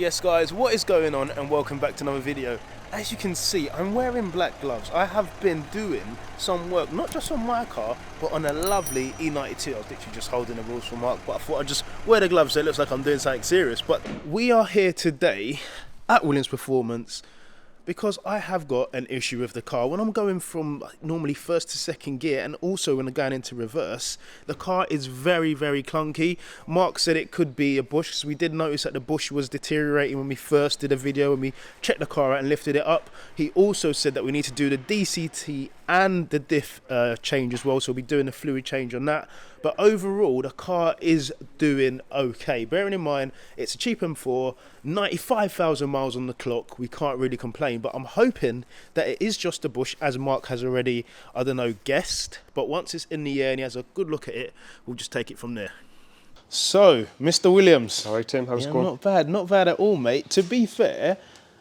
Yes guys, what is going on, and welcome back to another video. As you can see, I'm wearing black gloves. I have been doing some work, not just on my car, but on a lovely E92. I was literally just holding the rules for Marc, but I thought I'd just wear the gloves so it looks like I'm doing something serious. But we are here today at Williams Performance because I have got an issue with the car. When I'm going from normally first to second gear, and also when I'm going into reverse, the car is very, very clunky. Marc said it could be a bush, because we did notice that the bush was deteriorating when we first did a video, when we checked the car out and lifted it up. He also said that we need to do the DCT and the diff change as well, so we'll be doing a fluid change on that. But overall, the car is doing okay. Bearing in mind, it's a cheap M4, 95,000 miles on the clock. We can't really complain, but I'm hoping that it is just a bush, as Marc has already, I don't know, guessed. But once it's in the air and he has a good look at it, we'll just take it from there. So, Mr. Williams. All right, Tim, how's it going? Not bad at all, mate. To be fair,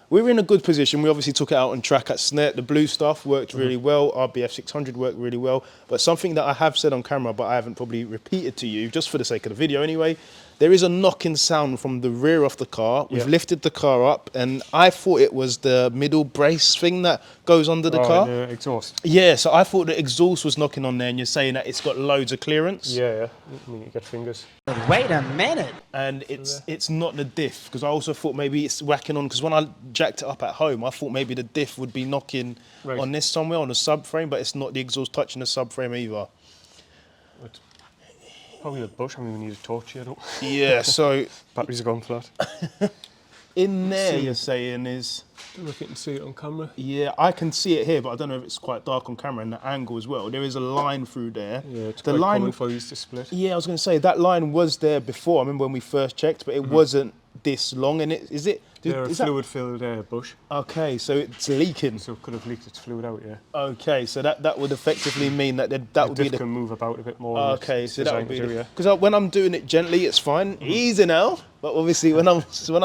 we're in a good position. We obviously took it out on track at Snet. The blue stuff worked really well. RBF 600 worked really well. But something that I have said on camera, but I haven't probably repeated to you, just for the sake of the video anyway, there is a knocking sound from the rear of the car. We've lifted the car up, and I thought it was the middle brace thing that goes under the car. The exhaust. Yeah, so I thought the exhaust was knocking on there, and you're saying that it's got loads of clearance. Yeah. I mean, you get fingers. Wait a minute. And it's not the diff, because I also thought maybe it's whacking on, because when I jacked it up at home, I thought maybe the diff would be knocking on this somewhere, on the subframe, but it's not the exhaust touching the subframe either. It's probably the bush. I mean, we need a torch here, don't we? Yeah, so Batteries are gone flat. in there you're saying is... I don't know if you can see it on camera. Yeah, I can see it here, but I don't know if it's quite dark on camera, and the angle as well. There is a line through there. Yeah, it's the quite line common for these to split. Yeah, I was going to say, that line was there before. I remember when we first checked, but it wasn't this long. And is it? Is a fluid-filled bush. Okay, so it's leaking. So it could have leaked its fluid out, yeah. Okay, so that would effectively mean that would be the... can move about a bit more. Okay, so that would be because when I'm doing it gently, it's fine, easy now. But obviously, when I'm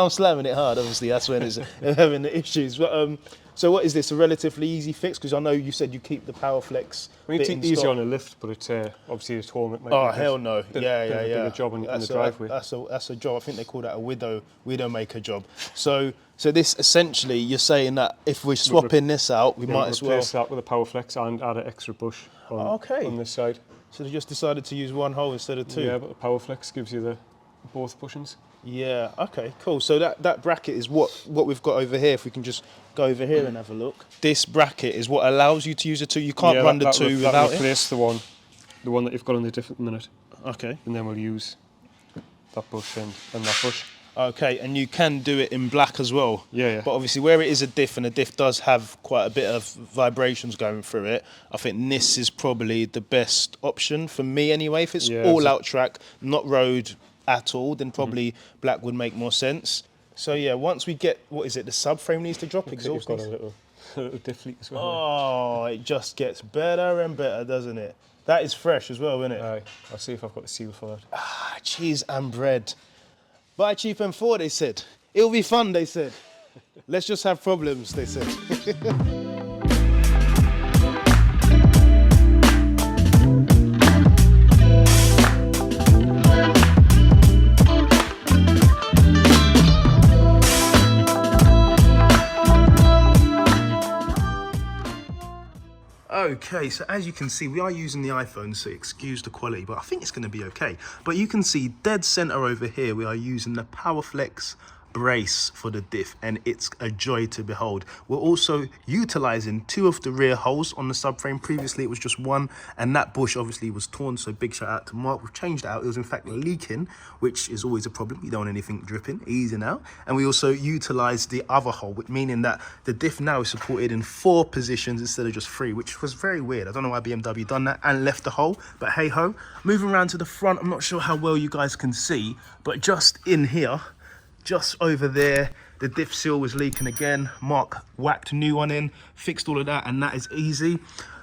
slamming it hard, obviously that's when it's having the issues. But so what is this, a relatively easy fix? Because I know you said you keep the power flex. I mean, it's easy on a lift, but it's obviously at home it might be hell no. Yeah. A job on the driveway. That's a job. I think they call that a widowmaker job. So this essentially, you're saying that if we're swapping this out, we might as well replace that with a power flex and add an extra bush on this side. So they just decided to use one hole instead of two. Yeah, but the power flex gives you both bushings. Yeah, okay, cool. So that bracket is what we've got over here. If we can just go over here and have a look. This bracket is what allows you to use the two. You can't run the two without it. Replace the one that you've got on the diff at the minute. Okay. And then we'll use that bush and that bush. Okay, and you can do it in black as well. Yeah. But obviously where it is a diff, and the diff does have quite a bit of vibrations going through it, I think this is probably the best option for me anyway. If it's all out track, not road at all, then probably black would make more sense. So yeah, once we get, what is it, the subframe needs to drop, exhaust got a little diff leak as well. Oh, it just gets better and better, doesn't it? That is fresh as well, isn't it? Aye, I'll see if I've got the seal for that. Ah, cheese and bread. Buy cheap M4, they said. It'll be fun, they said. Let's just have problems, they said. Okay, so as you can see, we are using the iPhone, so excuse the quality, but I think it's going to be okay. But you can see dead center over here, we are using the PowerFlex brace for the diff, and it's a joy to behold. We're also utilizing two of the rear holes on the subframe. Previously it was just one, and that bush obviously was torn, so big shout out to Marc. We've changed it out. It was in fact leaking, which is always a problem. You don't want anything dripping. Easy now. And we also utilized the other hole, meaning that the diff now is supported in 4 positions instead of just 3, which was very weird. I don't know why BMW done that and left the hole, but hey ho. Moving around to the front, I'm not sure how well you guys can see, but just in here, just over there, the diff seal was leaking again. Marc whacked a new one in, fixed all of that, and that is easy.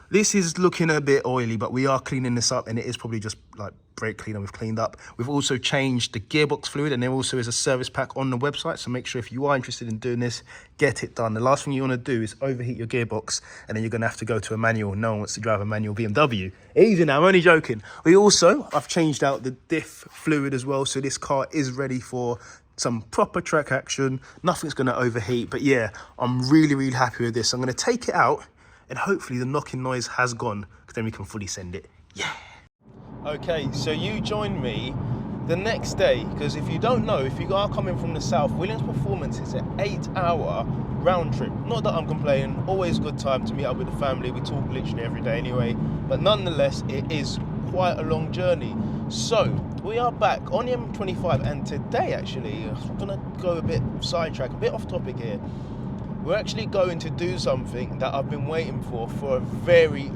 This is looking a bit oily, but we are cleaning this up, and it is probably just like brake cleaner we've cleaned up. We've also changed the gearbox fluid, and there also is a service pack on the website, so make sure if you are interested in doing this, get it done. The last thing you want to do is overheat your gearbox, and then you're going to have to go to a manual. No one wants to drive a manual BMW. Easy now, I'm only joking. I've changed out the diff fluid as well, so this car is ready for some proper track action. Nothing's going to overheat. But yeah, I'm really happy with this. I'm going to take it out and hopefully the knocking noise has gone, because then we can fully send it. Yeah. Okay, so you join me the next day, because if you don't know, if you are coming from the south, Williams Performance is an 8-hour round trip. Not that I'm complaining, always a good time to meet up with the family. We talk literally every day anyway, but nonetheless, it is quite a long journey. So we are back on the M25, and today actually, I'm gonna go a bit sidetrack, a bit off topic here. We're actually going to do something that I've been waiting for a very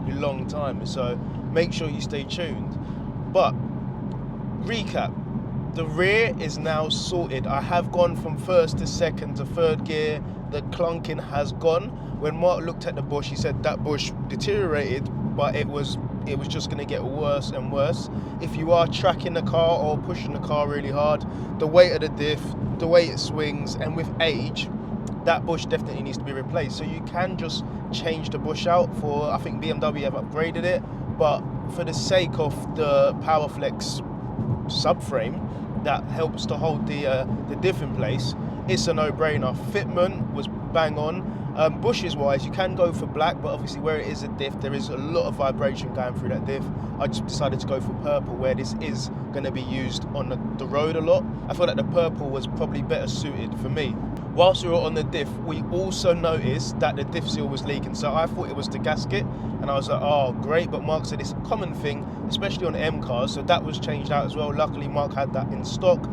long time, so make sure you stay tuned. But recap, the rear is now sorted. I have gone from first to second to third gear. The clunking has gone. When Mark looked at the bush, he said that bush deteriorated, but it was just going to get worse and worse. If you are tracking the car or pushing the car really hard, the weight of the diff, the way it swings, and with age, that bush definitely needs to be replaced. So you can just change the bush out for, I think BMW have upgraded it, but for the sake of the PowerFlex subframe that helps to hold the diff in place, it's a no-brainer. Fitment was bang on. Bushes wise, you can go for black, but obviously where it is a diff, there is a lot of vibration going through that diff. I just decided to go for purple, where this is going to be used on the road a lot. I feel like the purple was probably better suited for me. Whilst we were on the diff, we also noticed that the diff seal was leaking, so I thought it was the gasket, and I was like, oh great, but Mark said it's a common thing, especially on M cars, so that was changed out as well. Luckily Mark had that in stock.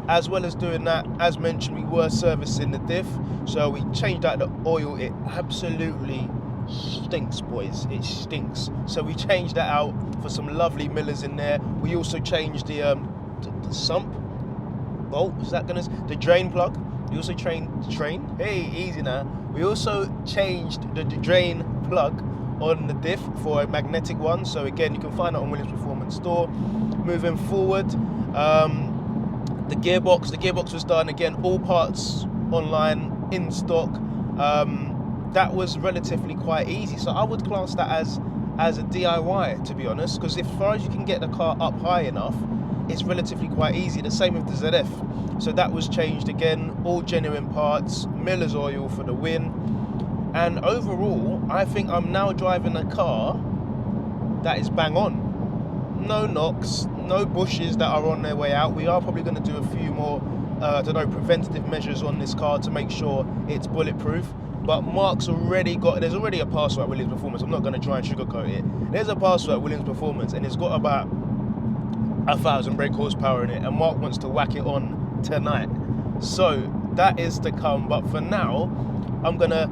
As well as doing that, as mentioned, we were servicing the diff, so we changed out the oil. It absolutely stinks, boys, it stinks. So we changed that out for some lovely Millers in there. We also changed the sump bolt, is that gonna, the drain plug. We also hey, easy now. We also changed the drain plug on the diff for a magnetic one, so again, you can find it on Williams Performance store. Moving forward, the gearbox was done, again, all parts online, in stock. That was relatively quite easy, so I would class that as a DIY, to be honest, because as far as you can get the car up high enough, it's relatively quite easy. The same with the ZF, so that was changed again, all genuine parts, Miller's oil for the win. And overall, I think I'm now driving a car that is bang on. No knocks, no bushes that are on their way out. We are probably going to do a few more, preventative measures on this car to make sure it's bulletproof. But Mark's already got, there's already a parcel at Williams Performance. I'm not going to try and sugarcoat it. There's a parcel at Williams Performance, and it's got about 1,000 brake horsepower in it, and Mark wants to whack it on tonight. So that is to come. But for now, I'm going to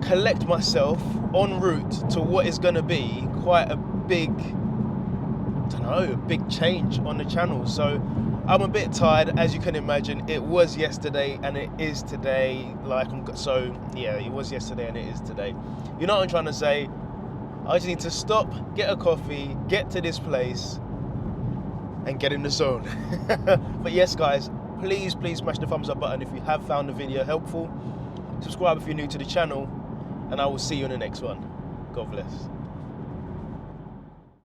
collect myself en route to what is going to be quite a big, a big change on the channel. So I'm a bit tired, as you can imagine. It was yesterday and it is today. It was yesterday and it is today. You know what I'm trying to say? I just need to stop, get a coffee, get to this place and get in the zone. But yes guys, please smash the thumbs up button if you have found the video helpful. Subscribe if you're new to the channel, and I will see you in the next one. God bless.